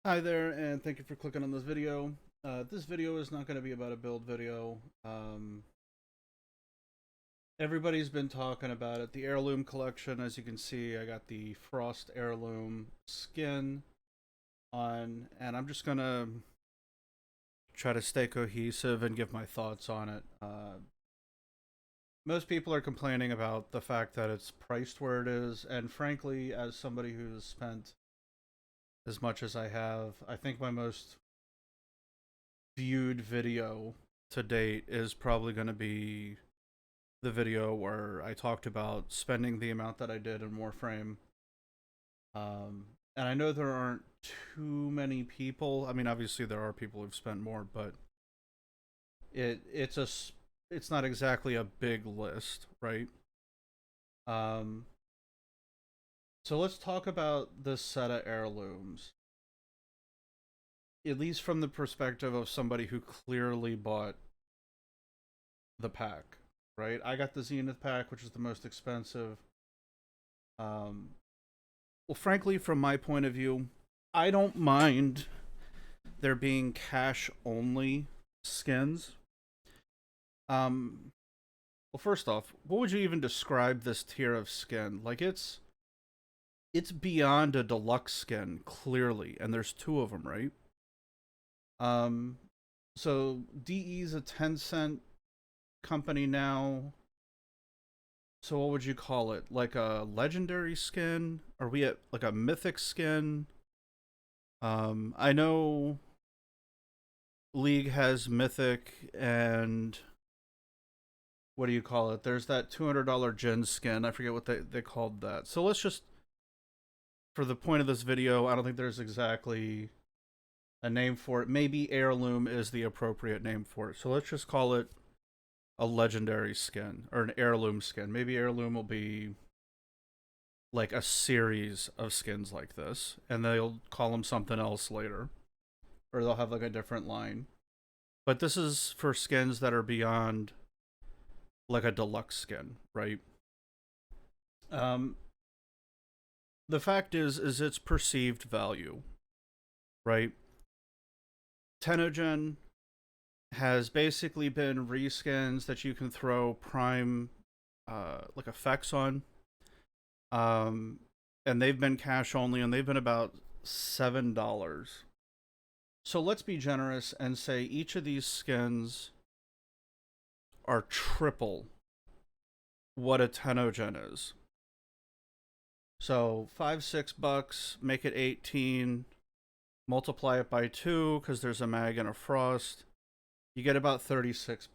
Hi there, and thank you for clicking on this video. This video is not going to be about a build video. Everybody's been talking about it. The Heirloom collection, as you can see, I got the Frost Heirloom skin on, and I'm just going to try to stay cohesive and give my thoughts on it. Most people are complaining about the fact that it's priced where it is, and frankly, as somebody who's spent as much as I have, I think my most viewed video to date is probably going to be the video where I talked about spending the amount that I did in Warframe. And I know there aren't too many people. I mean, obviously there are people who've spent more, but it's not exactly a big list, right? Um, so let's talk about this set of heirlooms, at least from the perspective of somebody who clearly bought the pack, right? I got the Zenith pack, which is the most expensive. Um, well, frankly, from my point of view, I don't mind there being cash only skins. Well, first off, what would you even describe this tier of skin? Like it's beyond a deluxe skin, clearly, and there's two of them, right? Um, so DE's a 10-cent company now. So what would you call it? Like a legendary skin? Are we at like a mythic skin? I know League has mythic and what do you call it? There's that $200 gen skin. I forget what they called that. So let's just, for the point of this video, I don't think there's exactly a name for it. Maybe Heirloom is the appropriate name for it. So let's just call it a legendary skin or an heirloom skin. Maybe Heirloom will be like a series of skins like this, and they'll call them something else later, or they'll have like a different line. But this is for skins that are beyond like a deluxe skin, right? Um, the fact is its perceived value, right? Tenogen has basically been reskins that you can throw prime like effects on. Um and they've been cash only and they've been about $7. So let's be generous and say each of these skins are triple what a Tenogen is. So $5-6, make it 18, multiply it by 2 because there's a mag and a frost. You get about $36.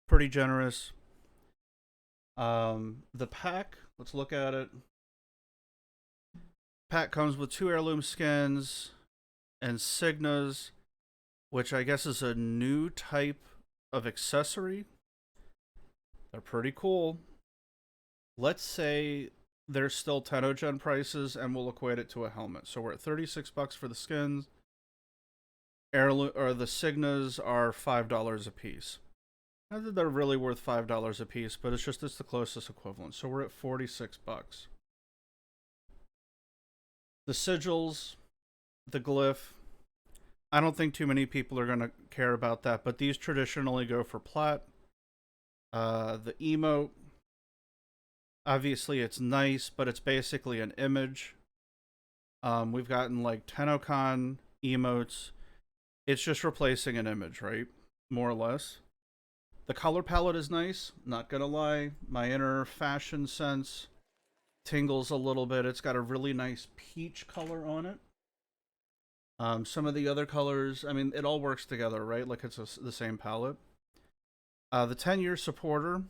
Pretty generous. The pack, let's look at it. Pack comes with 2 heirloom skins and Signas, which I guess is a new type of accessory. They're pretty cool. Let's say they're still Tenogen prices and we'll equate it to a helmet. So we're at $36 for the skins. Heirloom or the Signas are $5 a piece. Not that they're really worth $5 a piece, but it's the closest equivalent. So we're at $46. The sigils, the glyph, I don't think too many people are gonna care about that, but these traditionally go for plat. The emote, obviously it's nice, but it's basically an image. We've gotten like Tennokan emotes. It's just replacing an image, right? More or less. The color palette is nice, not gonna lie. My inner fashion sense tingles a little bit. It's got a really nice peach color on it. Some of the other colors, I mean, it all works together, right? Like it's the same palette. The 10-year supporter,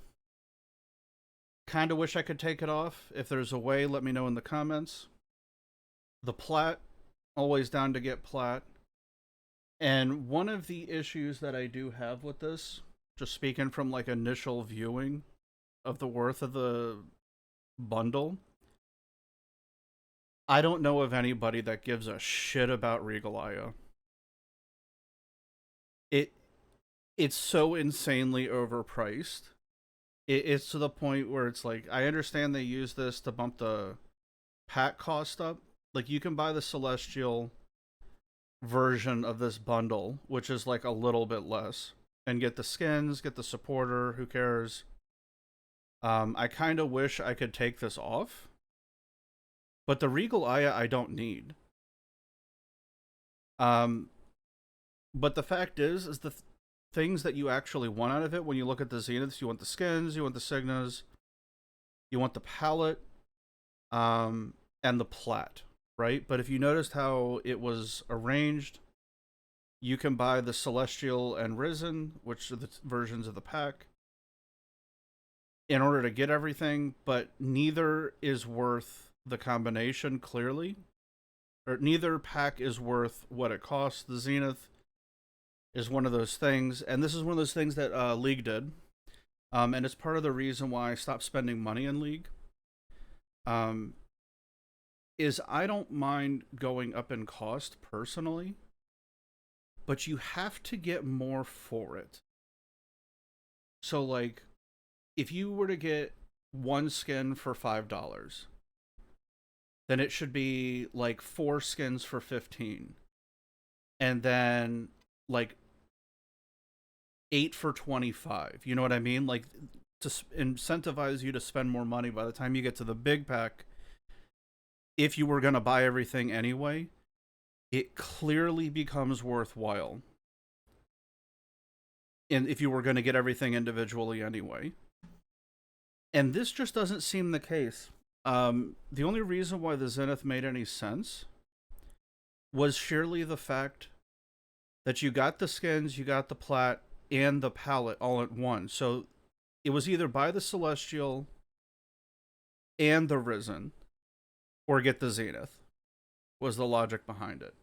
kind of wish I could take it off. If there's a way, let me know in the comments. The plat, always down to get plat. And one of the issues that I do have with this, just speaking from like initial viewing of the worth of the bundle, I don't know of anybody that gives a shit about Regalia. It it's so insanely overpriced. It's to the point where it's like I understand they use this to bump the pack cost up. Like you can buy the Celestial version of this bundle, which is like a little bit less, and get the skins, get the supporter. Who cares? I kind of wish I could take this off, but the Regal Aya I don't need. Um, but the fact is the things that you actually want out of it when you look at the Zeniths, you want the skins, you want the Signas, you want the palette, and the plat, right? But if you noticed how it was arranged, you can buy the Celestial and Risen, which are the versions of the pack, in order to get everything, but neither is worth the combination, clearly. Or neither pack is worth what it costs. The Zenith is one of those things, and this is one of those things that League did. And it's part of the reason why I stopped spending money in League. Is I don't mind going up in cost personally, but you have to get more for it. So, like, if you were to get one skin for $5, then it should be like 4 skins for 15, and then like 8 for 25. You know what I mean? Like, to incentivize you to spend more money by the time you get to the big pack. If you were going to buy everything anyway, it clearly becomes worthwhile. And if you were going to get everything individually anyway. And this just doesn't seem the case. The only reason why the Zenith made any sense was surely the fact that you got the skins, you got the plat, and the palette all at once. So it was either buy the Celestial and the Risen, or get the Zenith, was the logic behind it.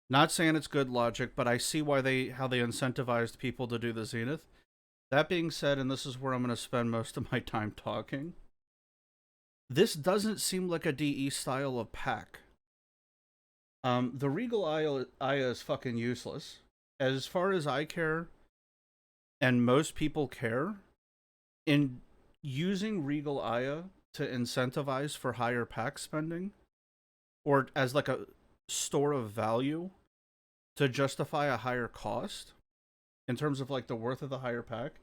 Not saying it's good logic, but I see how they incentivized people to do the Zenith. That being said, and this is where I'm going to spend most of my time talking, this doesn't seem like a DE style of pack. The Regal Aya is fucking useless. As far as I care, and most people care, in using Regal Aya to incentivize for higher pack spending, or as like a store of value to justify a higher cost in terms of like the worth of the higher pack,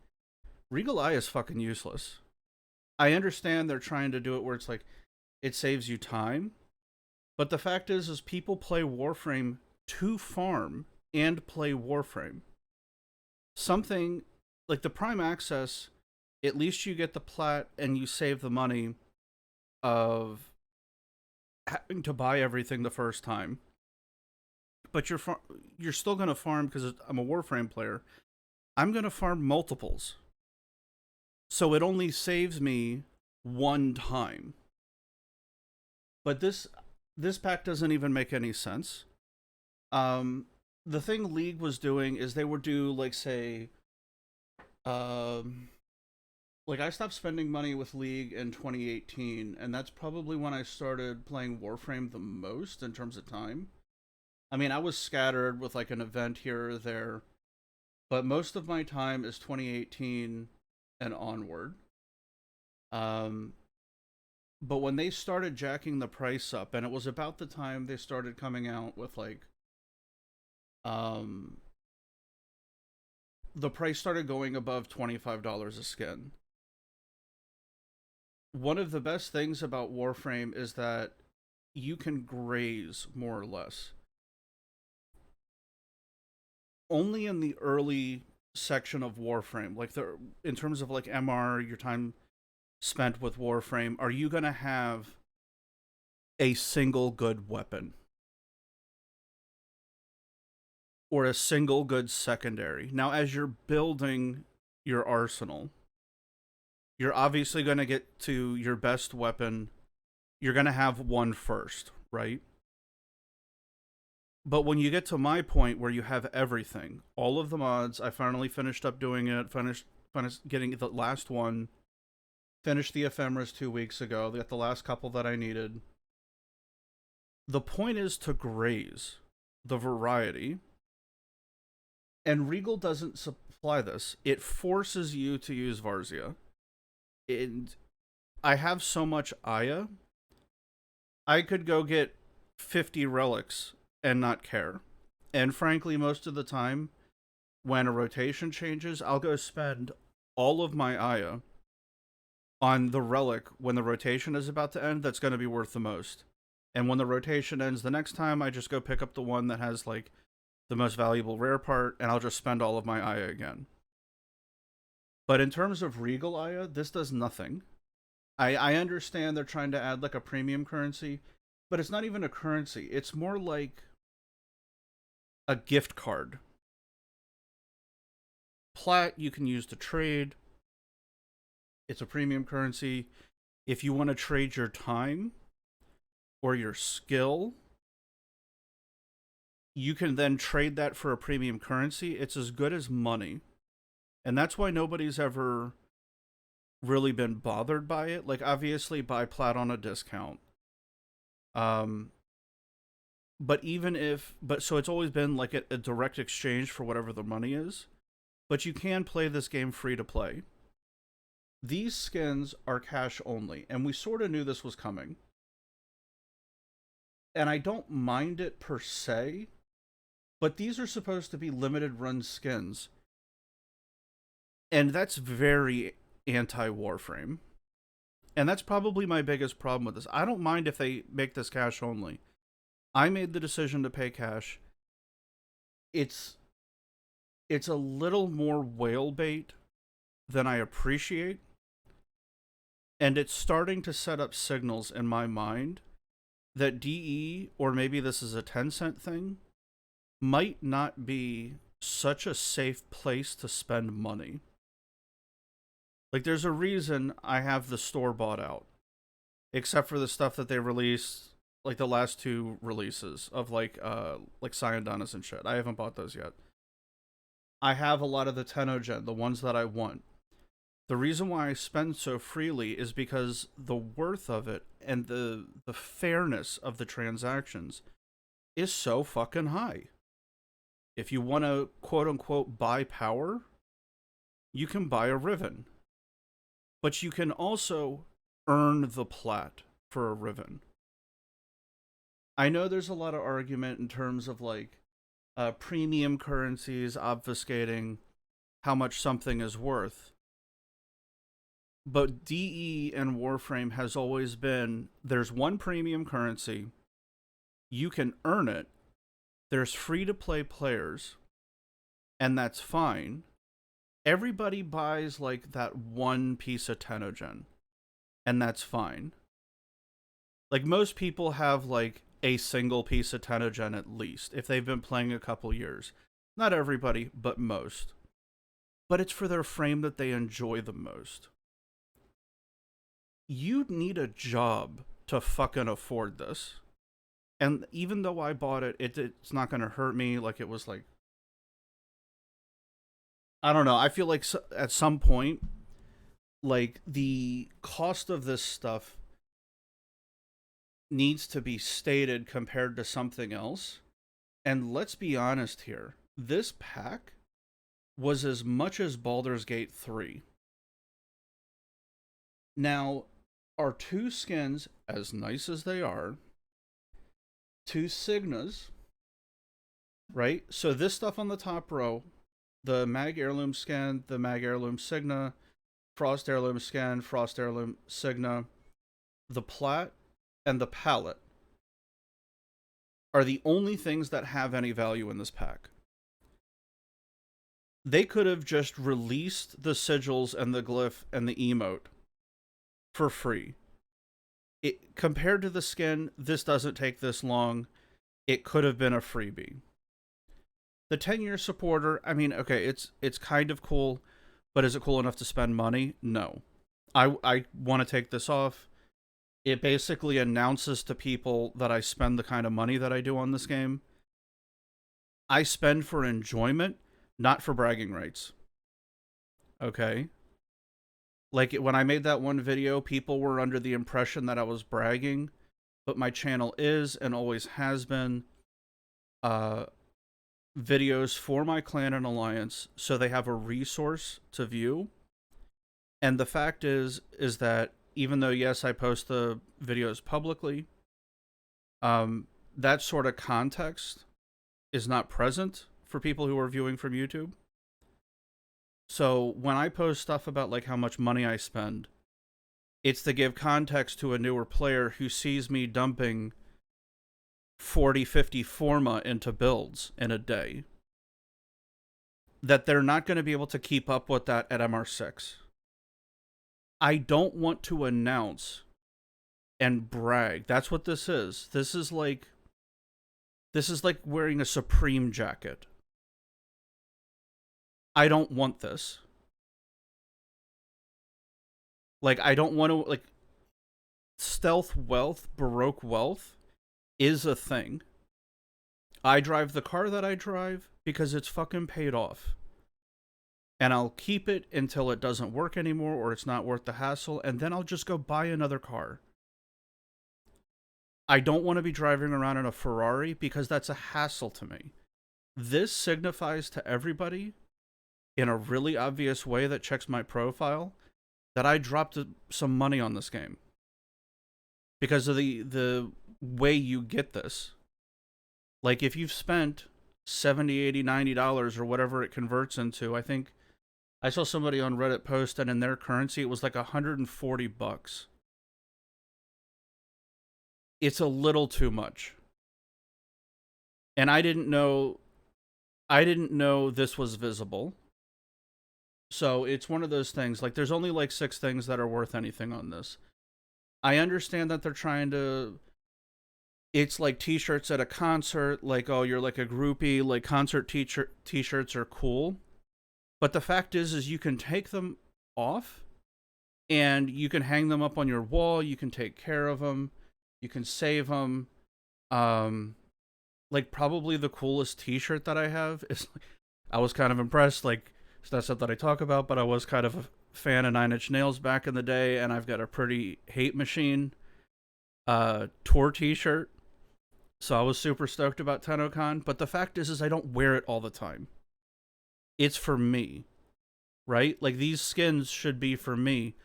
Regal Eye is fucking useless. I understand they're trying to do it where it's like it saves you time, but the fact is people play Warframe to farm and play Warframe. Something like the Prime Access, at least you get the plat and you save the money of having to buy everything the first time. But you're still going to farm, because I'm a Warframe player. I'm going to farm multiples. So it only saves me one time. But this pack doesn't even make any sense. The thing League was doing is they would do, like, say, like, I stopped spending money with League in 2018, and that's probably when I started playing Warframe the most in terms of time. I mean, I was scattered with, like, an event here or there, but most of my time is 2018 and onward. But when they started jacking the price up, and it was about the time they started coming out with, like, the price started going above $25 a skin. One of the best things about Warframe is that you can graze more or less. Only in the early section of Warframe, like in terms of like MR, your time spent with Warframe, are you going to have a single good weapon or a single good secondary. Now, as you're building your arsenal, you're obviously going to get to your best weapon. You're going to have one first, right? But when you get to my point where you have everything, all of the mods, I finally finished up doing it, finished getting the last one, finished the ephemeras 2 weeks ago, got the last couple that I needed. The point is to graze the variety, and Regal doesn't supply this. It forces you to use Varzia. And I have so much Aya, I could go get 50 relics and not care. And frankly, most of the time, when a rotation changes, I'll go spend all of my Aya on the relic when the rotation is about to end that's going to be worth the most. And when the rotation ends the next time, I just go pick up the one that has like the most valuable rare part, and I'll just spend all of my Aya again. But in terms of Regal Aya, this does nothing. I understand they're trying to add like a premium currency, but it's not even a currency. It's more like a gift card. Plat you can use to trade. It's a premium currency. If you want to trade your time or your skill, you can then trade that for a premium currency. It's as good as money. And that's why nobody's ever really been bothered by it. Like, obviously, buy plat on a discount. But even if, so it's always been like a direct exchange for whatever the money is. But you can play this game free to play. These skins are cash only, and we sort of knew this was coming. And I don't mind it per se, but these are supposed to be limited run skins. And that's very anti-Warframe. And that's probably my biggest problem with this. I don't mind if they make this cash only. I made the decision to pay cash. It's a little more whale bait than I appreciate. And it's starting to set up signals in my mind that DE, or maybe this is a Tencent thing, might not be such a safe place to spend money. Like, there's a reason I have the store bought out. Except for the stuff that they released, like the last two releases of like Sciendonis and shit. I haven't bought those yet. I have a lot of the Tenogen, the ones that I want. The reason why I spend so freely is because the worth of it and the fairness of the transactions is so fucking high. If you want to quote-unquote buy power, you can buy a Riven. But you can also earn the plat for a Riven. I know there's a lot of argument in terms of like premium currencies obfuscating how much something is worth. But DE and Warframe has always been, there's one premium currency, you can earn it, there's free-to-play players, and that's fine. Everybody buys like that one piece of Tenogen, and that's fine. Like, most people have like a single piece of Tenogen at least, if they've been playing a couple years. Not everybody, but most. But it's for their frame that they enjoy the most. You'd need a job to fucking afford this. And even though I bought it, it's not going to hurt me. Like, it was like, I don't know. I feel like at some point, like, the cost of this stuff needs to be stated compared to something else. And let's be honest here. This pack was as much as Baldur's Gate 3. Now, our two skins, as nice as they are, two Signas, right? So this stuff on the top row, the Mag Heirloom skin, the Mag Heirloom Signa, Frost Heirloom skin, Frost Heirloom Signa, the plat, and the palette are the only things that have any value in this pack. They could have just released the sigils and the glyph and the emote for free. Compared to the skin, this doesn't take this long. It could have been a freebie. The 10-year supporter, I mean, okay, it's kind of cool, but is it cool enough to spend money? No. I want to take this off. It basically announces to people that I spend the kind of money that I do on this game. I spend for enjoyment, not for bragging rights. Okay? Like, when I made that one video, people were under the impression that I was bragging, but my channel is, and always has been, videos for my clan and alliance, so they have a resource to view. And the fact is that even though, yes, I post the videos publicly, that sort of context is not present for people who are viewing from YouTube. So when I post stuff about like how much money I spend, it's to give context to a newer player who sees me dumping 40, 50 forma into builds in a day, that they're not going to be able to keep up with that at MR6. I don't want to announce and brag. That's what this is. This is like wearing a Supreme jacket. I don't want this. Like, I don't want to, like, stealth wealth, Baroque wealth is a thing. I drive the car that I drive because it's fucking paid off. And I'll keep it until it doesn't work anymore or it's not worth the hassle, and then I'll just go buy another car. I don't want to be driving around in a Ferrari because that's a hassle to me. This signifies to everybody in a really obvious way that checks my profile that I dropped some money on this game. Because of the way you get this. Like, if you've spent $70, $80, $90 or whatever it converts into, I think I saw somebody on Reddit post that in their currency it was like $140. It's a little too much. And I didn't know this was visible. So it's one of those things, like, there's only like 6 things that are worth anything on this. I understand that they're trying to, it's like t-shirts at a concert, like, oh, you're like a groupie, like concert t-shirts are cool. But the fact is you can take them off and you can hang them up on your wall, you can take care of them, you can save them. Like, probably the coolest t-shirt that I have is, I was kind of impressed, like, it's not something I talk about, but I was kind of a fan of Nine Inch Nails back in the day, and I've got a Pretty Hate Machine tour t-shirt. So I was super stoked about TennoCon, but the fact is I don't wear it all the time. It's for me, right? Like, these skins should be for me,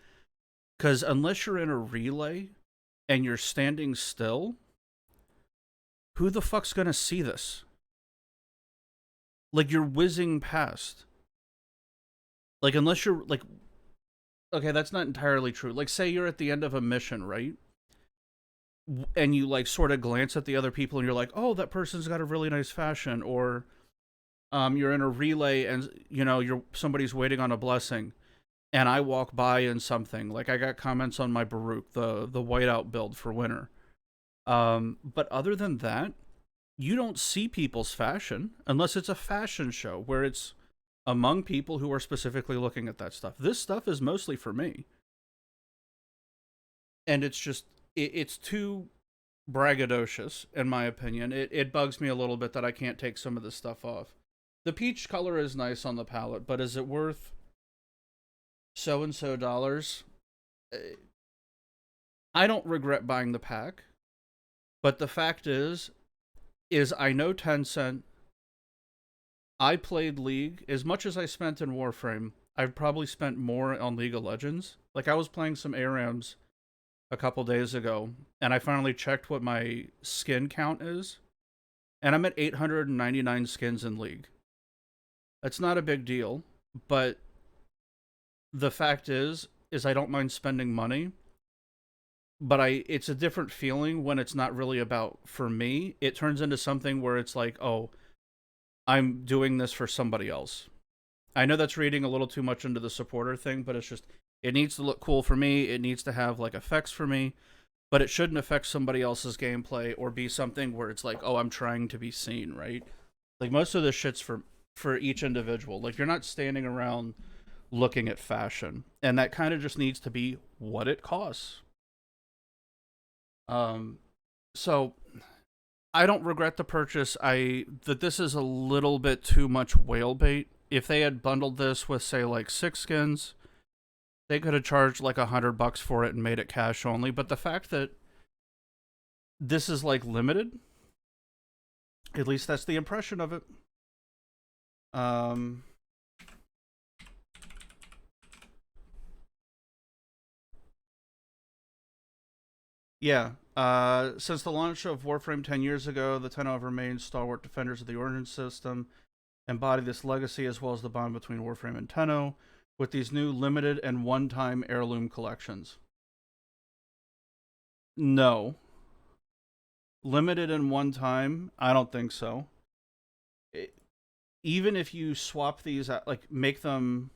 because unless you're in a relay and you're standing still, who the fuck's gonna see this? Like, you're whizzing past. Like, unless you're, like, okay, that's not entirely true. Like, say you're at the end of a mission, right? And you, like, sort of glance at the other people and you're like, oh, that person's got a really nice fashion. Or you're in a relay and, you know, somebody's waiting on a blessing. And I walk by in something. Like, I got comments on my Baruch, the whiteout build for winter. But other than that, you don't see people's fashion unless it's a fashion show where it's among people who are specifically looking at that stuff. This stuff is mostly for me. And it's just, it's too braggadocious, in my opinion. It bugs me a little bit that I can't take some of this stuff off. The peach color is nice on the palette, but is it worth so-and-so dollars? I don't regret buying the pack, but the fact is I know Tencent. I played League. As much as I spent in Warframe, I've probably spent more on League of Legends. Like, I was playing some ARAMs a couple days ago, and I finally checked what my skin count is, and I'm at 899 skins in League. That's not a big deal, but the fact is I don't mind spending money, but it's a different feeling when it's not really about, for me. It turns into something where it's like, oh, I'm doing this for somebody else. I know that's reading a little too much into the supporter thing, but it's just, it needs to look cool for me. It needs to have, like, effects for me, but it shouldn't affect somebody else's gameplay or be something where it's like, oh, I'm trying to be seen, right? Like, most of this shit's for each individual. Like, you're not standing around looking at fashion, and that kind of just needs to be what it costs. So I don't regret the purchase. That this is a little bit too much whale bait. If they had bundled this with, say, like 6 skins, they could have charged like $100 for it and made it cash only. But the fact that this is, like, limited, at least that's the impression of it. Yeah. Since the launch of Warframe 10 years ago, the Tenno have remained stalwart defenders of the Origin system, embody this legacy as well as the bond between Warframe and Tenno with these new limited and one-time Heirloom collections. No. Limited and one time? I don't think so. Even if you swap these out, like make them,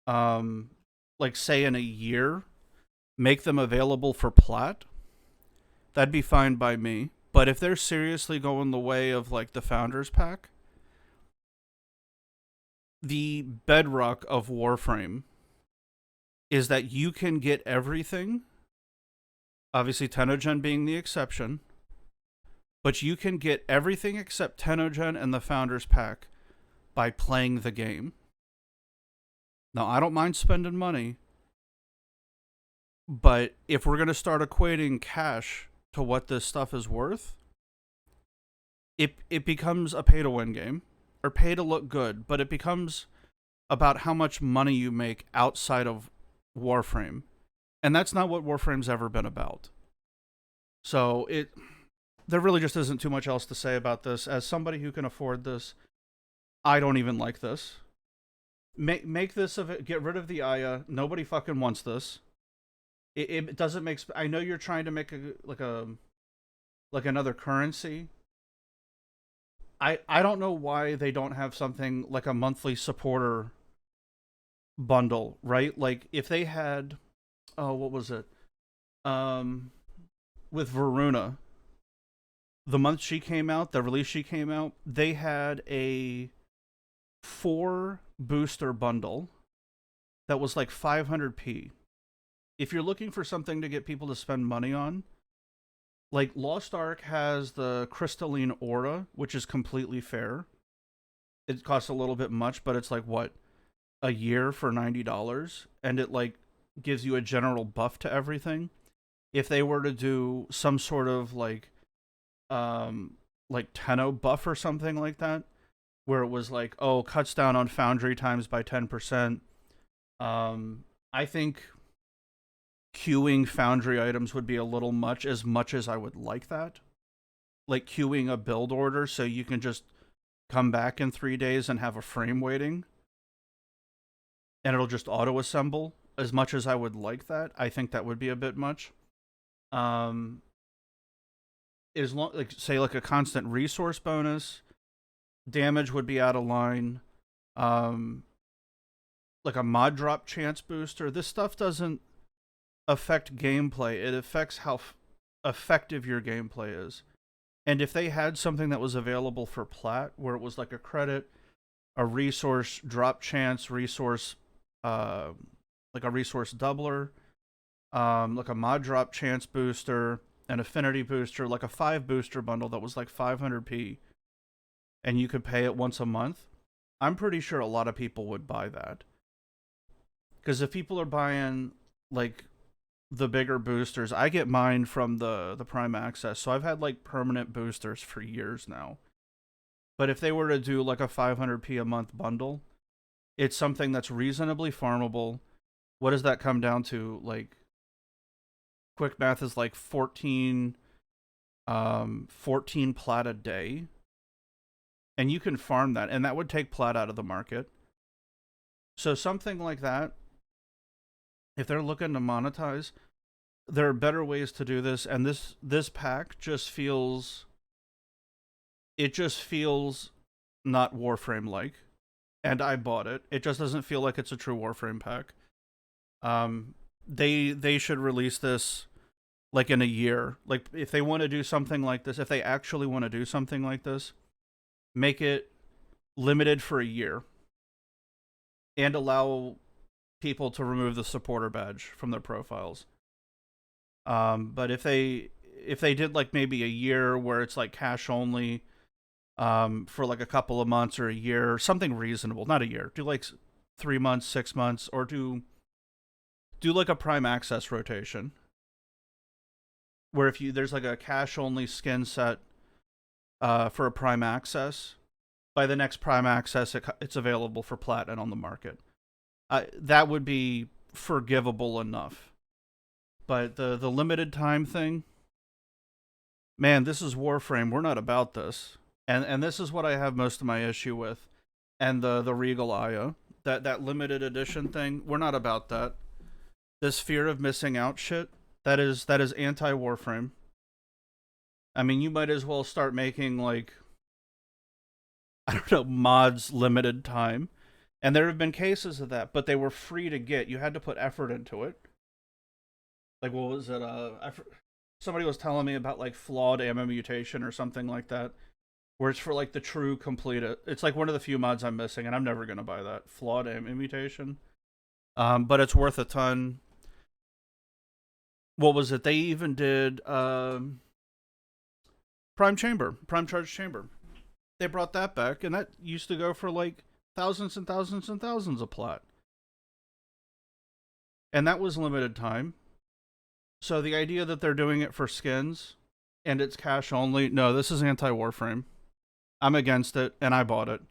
like say in a year, make them available for plat, that'd be fine by me. But if they're seriously going the way of like the Founders Pack, the bedrock of Warframe is that you can get everything, obviously Tennogen being the exception, but you can get everything except Tennogen and the Founders Pack by playing the game. Now, I don't mind spending money, but if we're going to start equating cash to what this stuff is worth, it becomes a pay-to-win game, or pay to look good, but it becomes about how much money you make outside of Warframe. And that's not what Warframe's ever been about. So there really just isn't too much else to say about this. As somebody who can afford this, I don't even like this. Make this of it. Get rid of the Aya. Nobody fucking wants this. It doesn't make. I know you're trying to make like another currency. I don't know why they don't have something like a monthly supporter bundle, right? Like if they had, what was it? With Varuna, the month she came out, the release she came out, they had a 4 booster bundle that was like 500p. If you're looking for something to get people to spend money on, like Lost Ark has the Crystalline Aura, which is completely fair. It costs a little bit much, but it's like what, a year for $90, and it like gives you a general buff to everything. If they were to do some sort of like Tenno buff or something like that, where it was like, oh, cuts down on foundry times by 10%. I think queuing foundry items would be a little much as I would like that. Like queuing a build order so you can just come back in 3 days and have a frame waiting. And it'll just auto-assemble. As much as I would like that, I think that would be a bit much. As long, like say like a constant resource bonus, damage would be out of line. Like a mod drop chance booster. This stuff doesn't affect gameplay. It affects how effective your gameplay is. And if they had something that was available for plat, where it was like a credit, a resource drop chance, resource, like a resource doubler, like a mod drop chance booster, an affinity booster, like a 5 booster bundle that was like 500p, and you could pay it once a month, I'm pretty sure a lot of people would buy that. Because if people are buying like the bigger boosters, I get mine from the Prime Access, so I've had like permanent boosters for years now. But if they were to do like a 500p a month bundle, it's something that's reasonably farmable. What does that come down to? Like, quick math is like 14 plat a day. And you can farm that, and that would take plat out of the market. So something like that, if they're looking to monetize, there are better ways to do this, and this pack just feels, it just feels not Warframe like. And I bought it. It just doesn't feel like it's a true Warframe pack. They should release this like in a year. Like if they want to do something like this, if they actually want to do something like this, make it limited for a year and allow people to remove the supporter badge from their profiles. But if they did like maybe a year where it's like cash only, for like a couple of months or a year, something reasonable, not a year, do like 3 months, 6 months, or do like a Prime Access rotation where if there's like a cash only skin set for a Prime Access, by the next Prime Access it's available for plat and on the market. That would be forgivable enough. But the limited time thing, Man, this is Warframe. We're not about this. And this is what I have most of my issue with. And the Regal Aya. That limited edition thing, we're not about that. This fear of missing out shit, that is anti Warframe. I mean, you might as well start making like I don't know, mods limited time. And there have been cases of that, but they were free to get. You had to put effort into it. Like what was it? Somebody was telling me about like flawed ammo mutation or something like that, where it's for like the true complete. It's like one of the few mods I'm missing, and I'm never gonna buy that flawed ammo mutation. But it's worth a ton. What was it? They even did Prime Charge Chamber. They brought that back, and that used to go for like thousands and thousands and thousands of plat, and that was limited time. So the idea that they're doing it for skins and it's cash only, no, this is anti Warframe. I'm against it, and I bought it.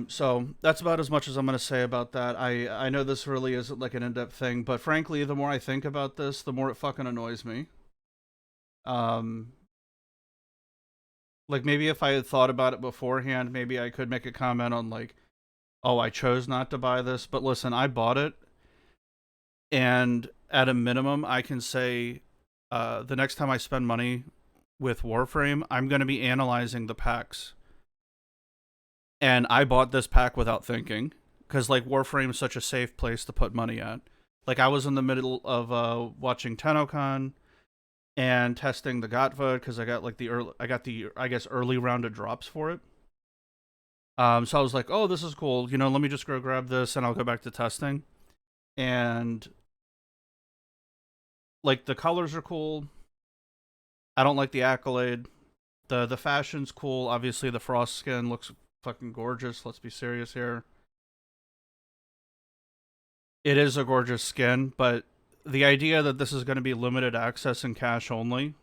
So that's about as much as I'm going to say about that. I know this really isn't like an in-depth thing, but frankly, the more I think about this, the more it fucking annoys me. Um, like maybe if I had thought about it beforehand, maybe I could make a comment on like, oh, I chose not to buy this, but listen, I bought it, and at a minimum, I can say, the next time I spend money with Warframe, I'm going to be analyzing the packs. And I bought this pack without thinking, because like Warframe is such a safe place to put money at. Like I was in the middle of watching TennoCon and testing the Gotva because I got like the I guess early round of drops for it. So I was like, oh, this is cool. You know, let me just go grab this and I'll go back to testing. And like the colors are cool. I don't like the accolade. The fashion's cool. Obviously, the frost skin looks fucking gorgeous. Let's be serious here. It is a gorgeous skin, but the idea that this is going to be limited access and cash only,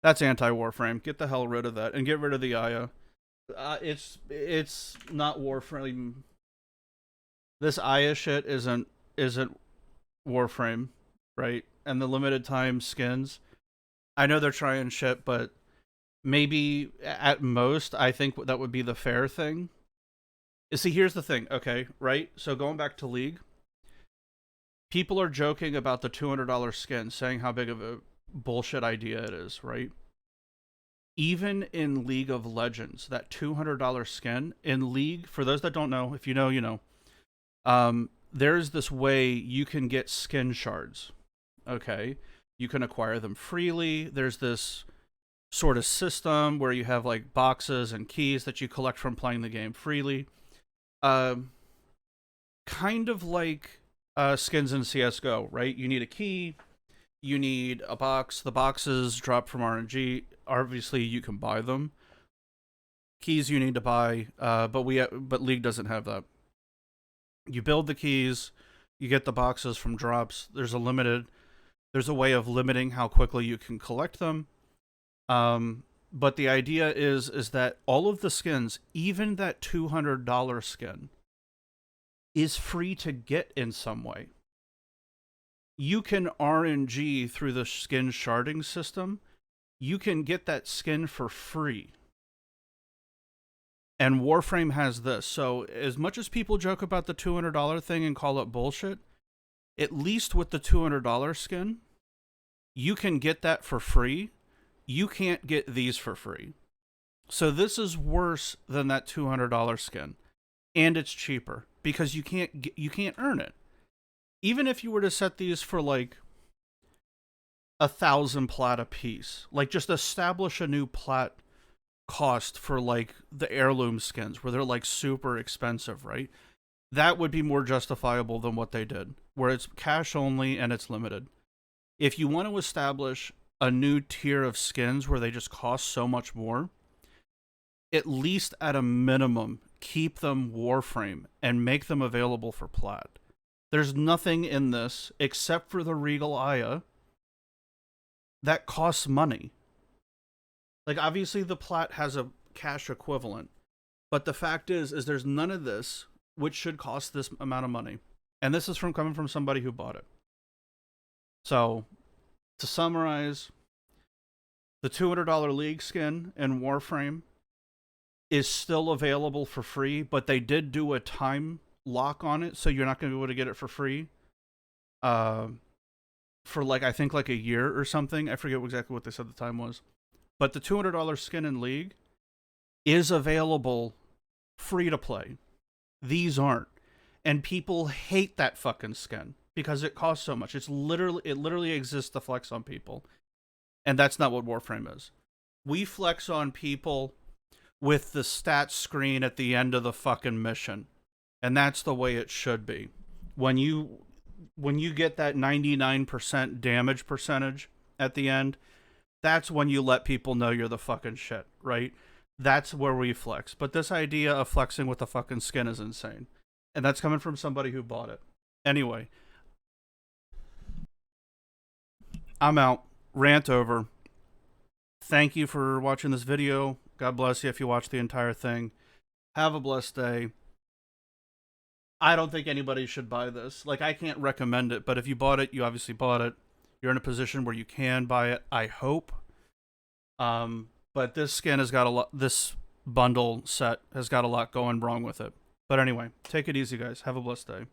that's anti-Warframe. Get the hell rid of that and get rid of the Aya. It's not Warframe. This Aya shit isn't Warframe, right? And the limited time skins, I know they're trying shit, but maybe at most, I think that would be the fair thing. See, here's the thing, okay, right? So going back to League, people are joking about the $200 skin, saying how big of a bullshit idea it is, right? Even in League of Legends, that $200 skin in League, for those that don't know, if you know, you know, there's this way you can get skin shards, okay? You can acquire them freely. There's this sort of system where you have like boxes and keys that you collect from playing the game freely. Kind of like skins in CSGO, right? You need a key, you need a box. The boxes drop from RNG. Obviously, you can buy them. Keys you need to buy, but League doesn't have that. You build the keys, you get the boxes from drops. There's a way of limiting how quickly you can collect them. But the idea is that all of the skins, even that $200 skin, is free to get in some way. You can RNG through the skin sharding system. You can get that skin for free. And Warframe has this. So as much as people joke about the $200 thing and call it bullshit, at least with the $200 skin, you can get that for free. You can't get these for free. So this is worse than that $200 skin. And it's cheaper because you can't earn it. Even if you were to set these for like 1,000 plat a piece, like just establish a new plat cost for like the heirloom skins where they're like super expensive, right? That would be more justifiable than what they did, where it's cash only and it's limited. If you want to establish a new tier of skins where they just cost so much more, at least at a minimum, keep them Warframe and make them available for plat. There's nothing in this except for the Regal Aya that costs money. Like obviously the plat has a cash equivalent, but the fact is there's none of this which should cost this amount of money. And this is coming from somebody who bought it. So, to summarize, The $200 League skin in Warframe is still available for free, but they did do a time lock on it, so you're not going to be able to get it for free. For like, I think like a year or something. I forget exactly what they said the time was. But the $200 skin in League is available free to play. These aren't. And people hate that fucking skin because it costs so much. It literally exists to flex on people. And that's not what Warframe is. We flex on people with the stats screen at the end of the fucking mission. And that's the way it should be. When you get that 99% damage percentage at the end, that's when you let people know you're the fucking shit, right? That's where we flex. But this idea of flexing with the fucking skin is insane. And that's coming from somebody who bought it. Anyway, I'm out. Rant over. Thank you for watching this video. God bless you if you watch the entire thing. Have a blessed day. I don't think anybody should buy this. Like, I can't recommend it, but if you bought it, you obviously bought it. You're in a position where you can buy it, I hope. But this skin has got a lot, this bundle set has got a lot going wrong with it. But anyway, take it easy, guys. Have a blessed day.